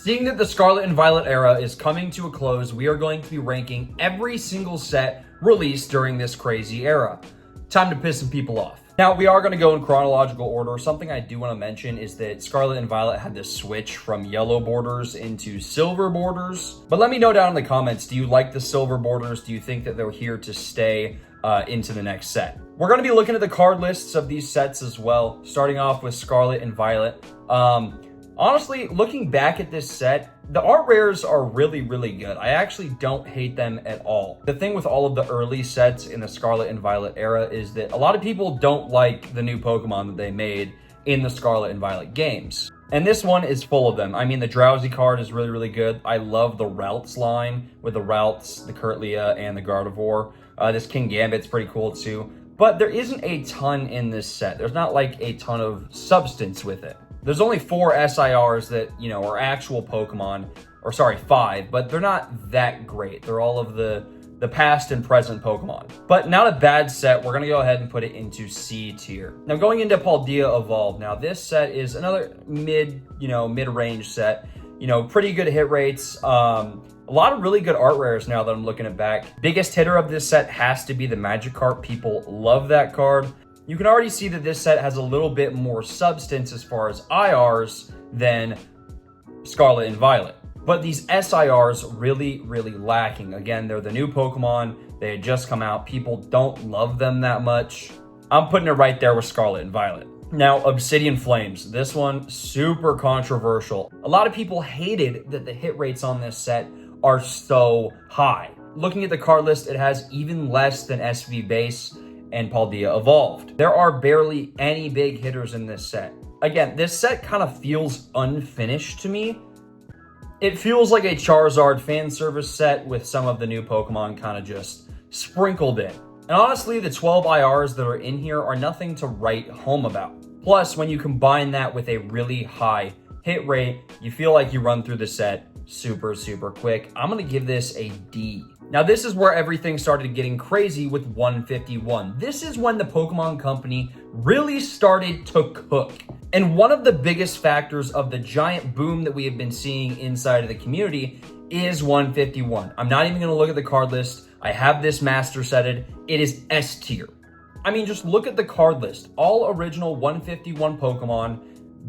Seeing that the Scarlet and Violet era is coming to a close, we are going to be ranking every single set released during this crazy era. Time to piss some people off. Now, we are going to go in chronological order. Something I do want to mention is that Scarlet and Violet had this switch from yellow borders into silver borders. But let me know down in the comments, do you like the silver borders? Do you think that they're here to stay into the next set? We're going to be looking at the card lists of these sets as well, starting off with Scarlet and Violet. Honestly, looking back at this set, the art rares are really, really good. I actually don't hate them at all. The thing with all of the early sets in the Scarlet and Violet era is that a lot of people don't like the new Pokemon that they made in the Scarlet and Violet games. And this one is full of them. I mean, the Drowsy card is really, really good. I love the Routes line with the Routes, the Kirtlia, and the Gardevoir. This King Gambit's pretty cool too. But there isn't a ton in this set. There's not like a ton of substance with it. There's only 4 SIRs that, you know, are actual Pokemon, or sorry, 5, but they're not that great. They're all of the past and present Pokemon. But not a bad set. We're going to go ahead and put it into C tier. Now, going into Paldean Evolved. Now, this set is another mid-range set. You know, pretty good hit rates. A lot of really good art rares now that I'm looking at back. Biggest hitter of this set has to be the Magikarp. People love that card. You can already see that this set has a little bit more substance as far as IRs than Scarlet and Violet. But these SIRs really, really lacking. Again, they're the new Pokemon. They had just come out. People don't love them that much. I'm putting it right there with Scarlet and Violet. Now, Obsidian Flames. This one, super controversial. A lot of people hated that the hit rates on this set are so high. Looking at the card list, it has even less than SV Base and Paldean Evolved. There are barely any big hitters in this set. Again, this set kind of feels unfinished to me. It feels like a Charizard fan service set with some of the new Pokemon kind of just sprinkled in. And honestly, the 12 IRs that are in here are nothing to write home about. Plus, when you combine that with a really high hit rate, you feel like you run through the set super, super quick. I'm gonna give this a D. Now, this is where everything started getting crazy with 151. This is when the Pokemon Company really started to cook. And one of the biggest factors of the giant boom that we have been seeing inside of the community is 151. I'm not even going to look at the card list. I have this master setted. It is S tier. I mean, just look at the card list. All original 151 Pokemon,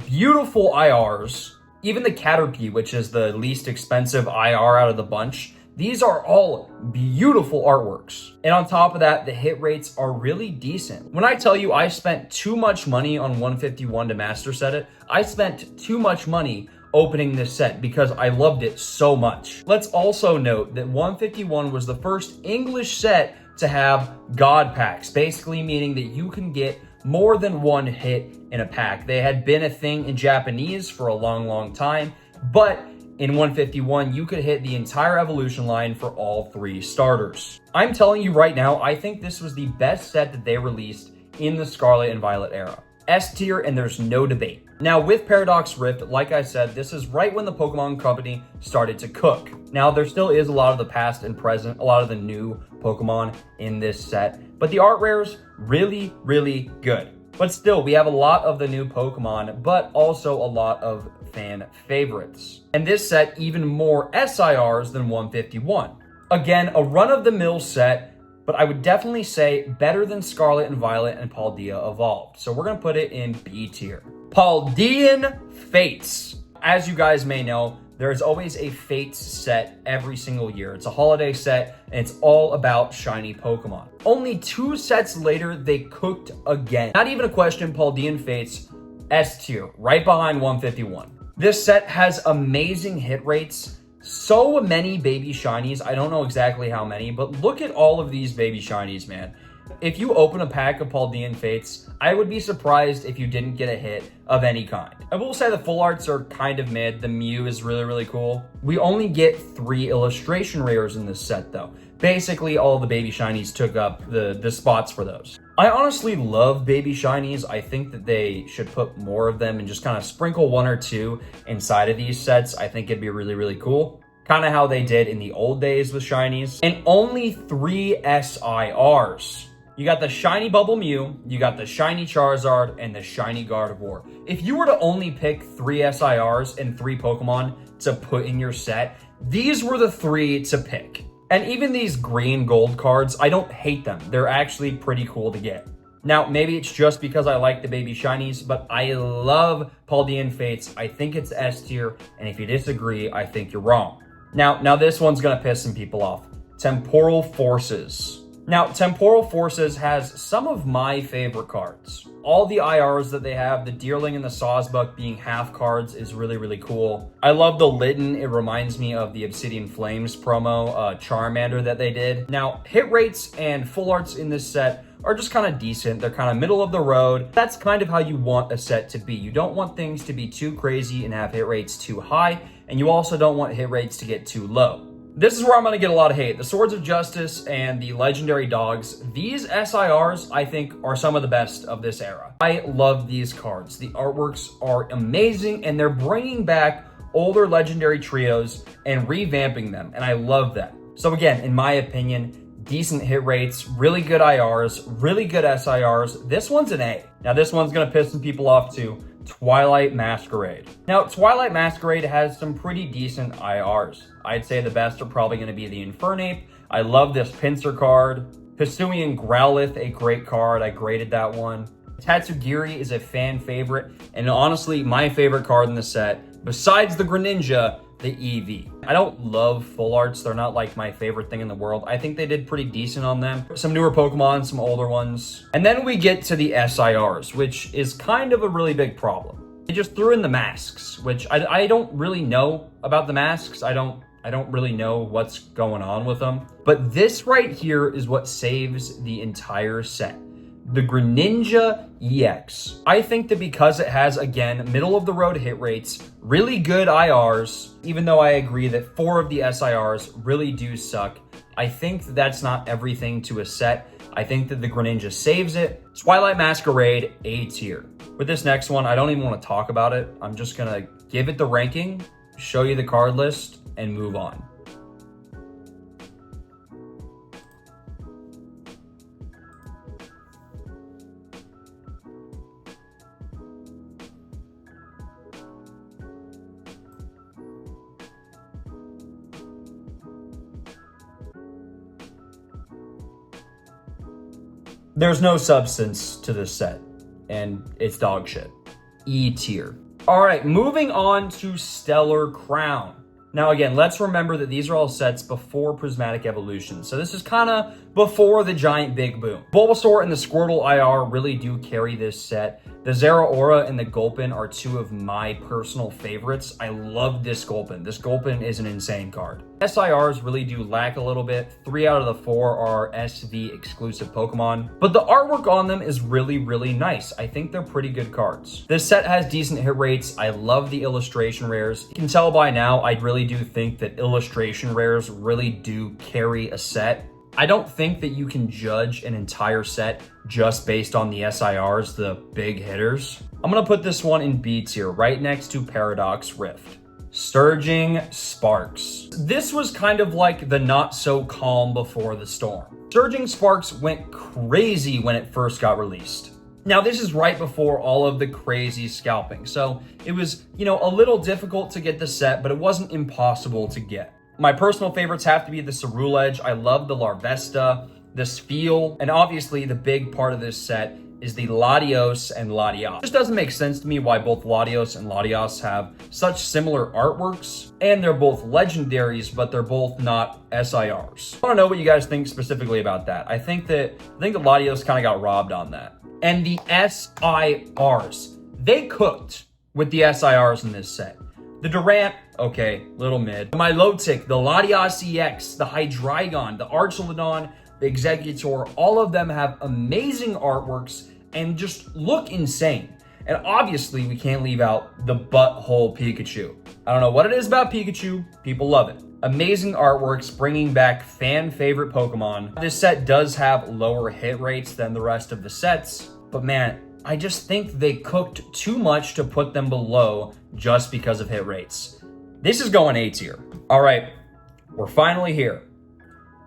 beautiful IRs, even the Caterpie, which is the least expensive IR out of the bunch. These are all beautiful artworks. And on top of that, the hit rates are really decent. When I tell you I spent too much money on 151 to master set it, I spent too much money opening this set because I loved it so much. Let's also note that 151 was the first English set to have God packs, basically meaning that you can get more than one hit in a pack. They had been a thing in Japanese for a long, long time, but in 151, you could hit the entire evolution line for all 3 starters. I'm telling you right now, I think this was the best set that they released in the Scarlet and Violet era. S tier, and there's no debate. Now, with Paradox Rift, like I said, this is right when the Pokemon Company started to cook. Now, there still is a lot of the past and present, a lot of the new Pokemon in this set, but the art rares, really, really good. But still, we have a lot of the new Pokemon, but also a lot of fan favorites. And this set, even more SIRs than 151. Again, a run-of-the-mill set, but I would definitely say better than Scarlet and Violet and Paldean Evolved. So we're going to put it in B tier. Paldean Fates. As you guys may know, there is always a Fates set every single year. It's a holiday set, and it's all about shiny Pokemon. Only 2 sets later, they cooked again. Not even a question, Paldean Fates, S tier, right behind 151. This set has amazing hit rates. So many baby shinies. I don't know exactly how many, but look at all of these baby shinies, man. If you open a pack of Paldean Fates, I would be surprised if you didn't get a hit of any kind. I will say the full arts are kind of mid. The Mew is really, really cool. We only get 3 illustration rares in this set, though. Basically, all the baby shinies took up the spots for those. I honestly love baby shinies. I think that they should put more of them and just kind of sprinkle 1 or 2 inside of these sets. I think it'd be really, really cool. Kind of how they did in the old days with shinies. And only 3 SIRs. You got the shiny Bubble Mew, you got the shiny Charizard, and the shiny Gardevoir. If you were to only pick 3 SIRs and 3 Pokemon to put in your set, these were the 3 to pick. And even these green gold cards, I don't hate them. They're actually pretty cool to get. Now, maybe it's just because I like the baby shinies, but I love Paldean Fates. I think it's S tier, and if you disagree, I think you're wrong. Now this one's gonna piss some people off. Temporal Forces. Now, Temporal Forces has some of my favorite cards. All the IRs that they have, the Deerling and the Sawsbuck being half cards is really, really cool. I love the Litten. It reminds me of the Obsidian Flames promo, Charmander that they did. Now, hit rates and full arts in this set are just kind of decent. They're kind of middle of the road. That's kind of how you want a set to be. You don't want things to be too crazy and have hit rates too high, and you also don't want hit rates to get too low. This is where I'm going to get a lot of hate. The Swords of Justice and the Legendary Dogs. These SIRs, I think, are some of the best of this era. I love these cards. The artworks are amazing, and they're bringing back older Legendary trios and revamping them, and I love that. So again, in my opinion, decent hit rates, really good IRs, really good SIRs. This one's an A. Now, this one's going to piss some people off too. Twilight Masquerade. Now, Twilight Masquerade has some pretty decent IRs. I'd say the best are probably going to be the Infernape. I love this Pinsir card. Hisuian Growlithe, a great card. I graded that one. Tatsugiri is a fan favorite, and honestly, my favorite card in the set, besides the Greninja, the Eevee. I don't love full arts. They're not like my favorite thing in the world. I think they did pretty decent on them. Some newer Pokemon, some older ones. And then we get to the SIRs, which is kind of a really big problem. They just threw in the masks, which I don't really know about the masks. I don't really know what's going on with them. But this right here is what saves the entire set. The Greninja EX. I think that because it has, again, middle of the road hit rates, really good IRs, even though I agree that 4 of the SIRs really do suck, I think that's not everything to a set. I think that the Greninja saves it. Twilight Masquerade, A tier. With this next one, I don't even want to talk about it. I'm just gonna give it the ranking, show you the card list, and move on. There's no substance to this set, and it's dog shit. E tier. All right, moving on to Stellar Crown. Now again, let's remember that these are all sets before Prismatic Evolutions, so this is kind of before the giant big boom. Bulbasaur and the Squirtle IR really do carry this set. The Zeraora and the Gulpin are 2 of my personal favorites. I love this Gulpin. This Gulpin is an insane card. SIRs really do lack a little bit. 3 out of the 4 are SV exclusive Pokemon, but the artwork on them is really, really nice. I think they're pretty good cards. This set has decent hit rates. I love the illustration rares. You can tell by now, I really do think that illustration rares really do carry a set. I don't think that you can judge an entire set just based on the SIRs, the big hitters. I'm gonna put this one in B tier, right next to Paradox Rift. Surging Sparks. This was kind of like the not so calm before the storm. Surging Sparks went crazy when it first got released. Now, this is right before all of the crazy scalping, so it was, a little difficult to get the set, but it wasn't impossible to get. My personal favorites have to be the Ceruledge. I love the Larvesta, the Spheal, and obviously the big part of this set is the Latios and Latias. It just doesn't make sense to me why both Latios and Latias have such similar artworks, and they're both legendaries, but they're both not SIRs. I want to know what you guys think specifically about that. I think the Latios kind of got robbed on that. And the SIRs, they cooked with the SIRs in this set. The Durant, okay, little mid. The Milotic, the Latias EX, the Hydreigon, the Archelon, the Exeggutor, all of them have amazing artworks and just look insane. And obviously, we can't leave out the butthole Pikachu. I don't know what it is about Pikachu, people love it. Amazing artworks, bringing back fan favorite Pokemon. This set does have lower hit rates than the rest of the sets, but man, I just think they cooked too much to put them below just because of hit rates. This is going A tier. All right, we're finally here.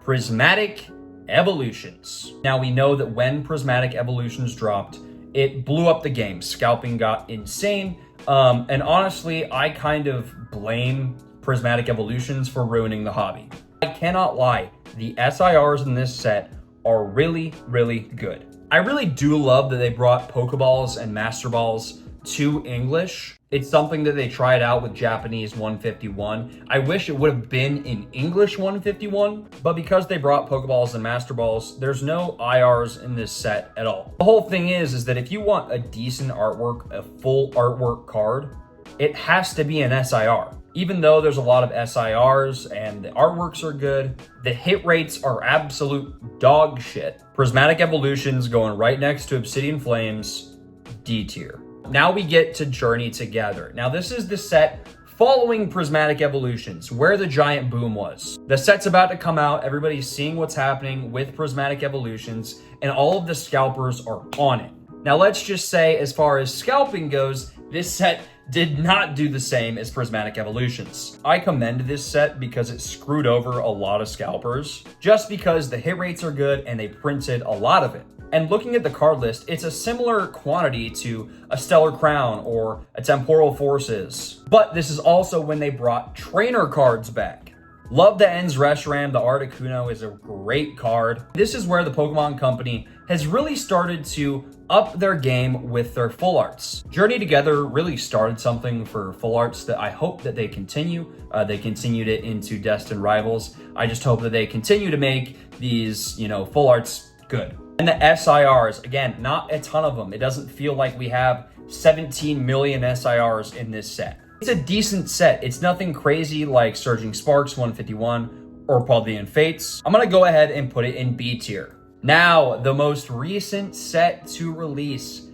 Prismatic Evolutions. Now, we know that when Prismatic Evolutions dropped, it blew up the game. Scalping got insane. And honestly, I kind of blame Prismatic Evolutions for ruining the hobby. I cannot lie, the SIRs in this set are really, really good. I really do love that they brought Pokeballs and Master Balls to English. It's something that they tried out with Japanese 151. I wish it would have been in English 151, but because they brought Pokeballs and Master Balls, there's no IRs in this set at all. The whole thing is that if you want a decent artwork, a full artwork card, it has to be an SIR. Even though there's a lot of SIRs and the artworks are good, the hit rates are absolute dog shit. Prismatic Evolutions going right next to Obsidian Flames, D tier. Now we get to Journey Together. Now this is the set following Prismatic Evolutions, where the giant boom was. The set's about to come out, everybody's seeing what's happening with Prismatic Evolutions, and all of the scalpers are on it. Now let's just say, as far as scalping goes, this set did not do the same as Prismatic Evolutions. I commend this set because it screwed over a lot of scalpers, just because the hit rates are good and they printed a lot of it. And looking at the card list, it's a similar quantity to a Stellar Crown or a Temporal Forces. But this is also when they brought trainer cards back. Love the Ends Reshiram, the Articuno is a great card. This is where the Pokemon Company has really started to up their game with their full arts. Journey Together really started something for full arts that I hope that they continue. They continued it into Destined Rivals. I just hope that they continue to make these, full arts good. And the SIRs, again, not a ton of them. It doesn't feel like we have 17 million SIRs in this set. It's a decent set. It's nothing crazy like Surging Sparks 151 or Paldean Fates. I'm gonna go ahead and put it in B tier. Now, the most recent set to release,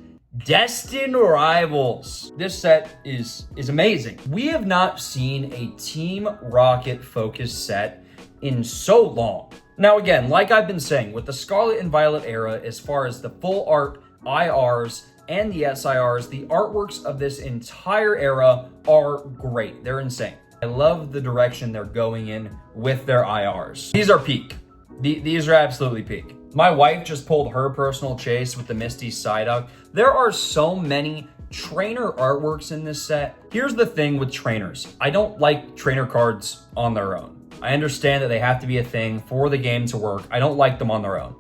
Destined Rivals. This set is amazing. We have not seen a Team Rocket focused set in so long. Now again, like I've been saying, with the Scarlet and Violet era, as far as the full art, IRs, and the SIRs, the artworks of this entire era are great. They're insane. I love the direction they're going in with their IRs. These are peak. These are absolutely peak. My wife just pulled her personal chase with the Misty Psyduck. There are so many trainer artworks in this set. Here's the thing with trainers. I don't like trainer cards on their own. I understand that they have to be a thing for the game to work. I don't like them on their own.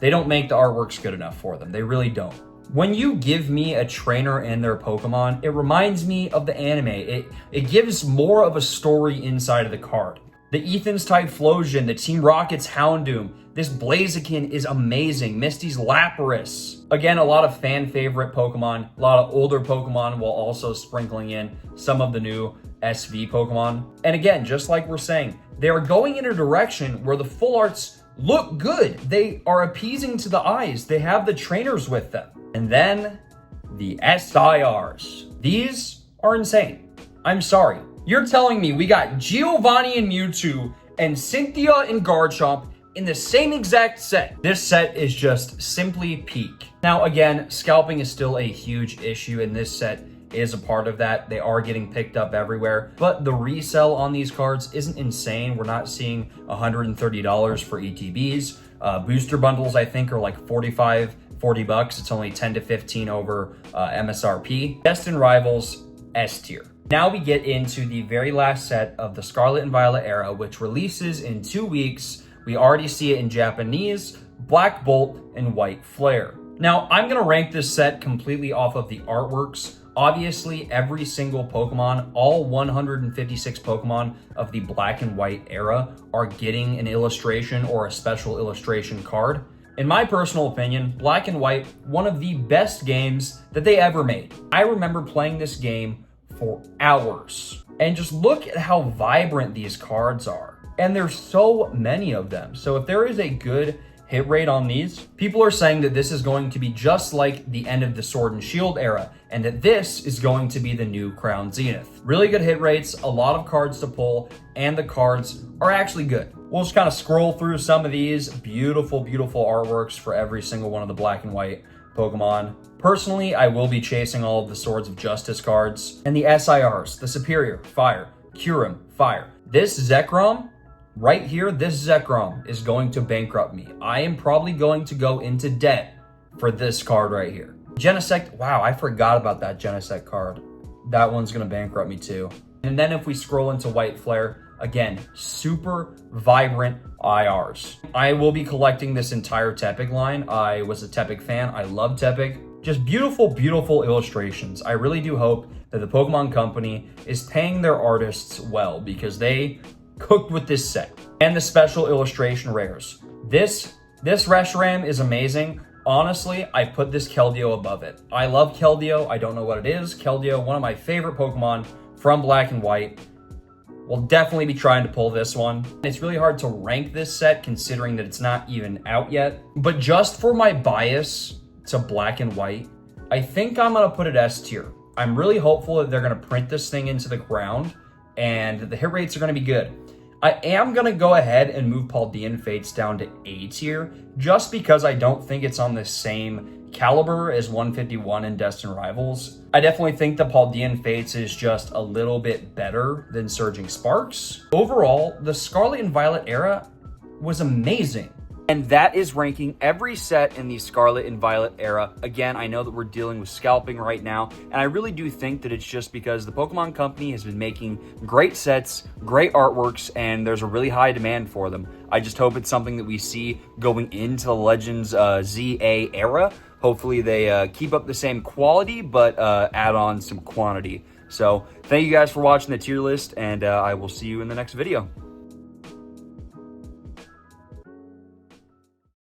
They don't make the artworks good enough for them. They really don't. When you give me a trainer and their Pokemon, it reminds me of the anime. It gives more of a story inside of the card. The Ethan's Typhlosion, the Team Rocket's Houndoom, this Blaziken is amazing. Misty's Lapras. Again, a lot of fan favorite Pokemon, a lot of older Pokemon while also sprinkling in some of the new SV Pokemon. And again, just like we're saying, they are going in a direction where the full arts look good. They are appeasing to the eyes. They have the trainers with them. And then the SIRs. These are insane. I'm sorry. You're telling me we got Giovanni and Mewtwo and Cynthia and Garchomp in the same exact set. This set is just simply peak. Now again, scalping is still a huge issue, and this set is a part of that. They are getting picked up everywhere, but the resell on these cards isn't insane. We're not seeing $130 for ETBs. Booster bundles, I think, are like $40 bucks. It's only 10 to 15 over MSRP. Destined Rivals, S tier. Now we get into the very last set of the Scarlet and Violet era, which releases in 2 weeks. We already see it in Japanese, Black Bolt and White Flare. Now, I'm gonna rank this set completely off of the artworks. Obviously, every single Pokemon, all 156 Pokemon of the Black and White era are getting an illustration or a special illustration card. In my personal opinion, Black and White, one of the best games that they ever made. I remember playing this game for hours. And just look at how vibrant these cards are. And there's so many of them. So if there is a good hit rate on these, people are saying that this is going to be just like the end of the Sword and Shield era, and that this is going to be the new Crown Zenith. Really good hit rates, a lot of cards to pull, and the cards are actually good. We'll just kind of scroll through some of these. Beautiful, beautiful artworks for every single one of the Black and White Pokemon. Personally, I will be chasing all of the Swords of Justice cards. And the SIRs, the Superior, Fire, Kyurem, Fire. This Zekrom, Right here, this Zekrom is going to bankrupt me. I am probably going to go into debt for this card right here. Genesect, wow, I forgot about that Genesect card. That one's gonna bankrupt me too. And then if we scroll into White Flare, again, super vibrant IRs. I will be collecting this entire Tepig line. I was a Tepig fan. I love Tepig. Just beautiful, beautiful illustrations. I really do hope that the Pokemon Company is paying their artists well because they cooked with this set. And the special illustration rares. This Reshiram is amazing. Honestly, I put this Keldeo above it. I love Keldeo. I don't know what it is. Keldeo, one of my favorite Pokemon from Black and White. We'll definitely be trying to pull this one. It's really hard to rank this set considering that it's not even out yet. But just for my bias to Black and White, I think I'm gonna put it S tier. I'm really hopeful that they're gonna print this thing into the ground and the hit rates are gonna be good. I am gonna go ahead and move Paldean Fates down to A tier just because I don't think it's on the same caliber as 151 and Destined Rivals. I definitely think the Paldean Fates is just a little bit better than Surging Sparks. Overall, the Scarlet and Violet era was amazing. And that is ranking every set in the Scarlet and Violet era. Again, I know that we're dealing with scalping right now, and I really do think that it's just because the Pokemon Company has been making great sets, great artworks, and there's a really high demand for them. I just hope it's something that we see going into the Legends ZA era. Hopefully they keep up the same quality, but add on some quantity. So thank you guys for watching the tier list, and I will see you in the next video.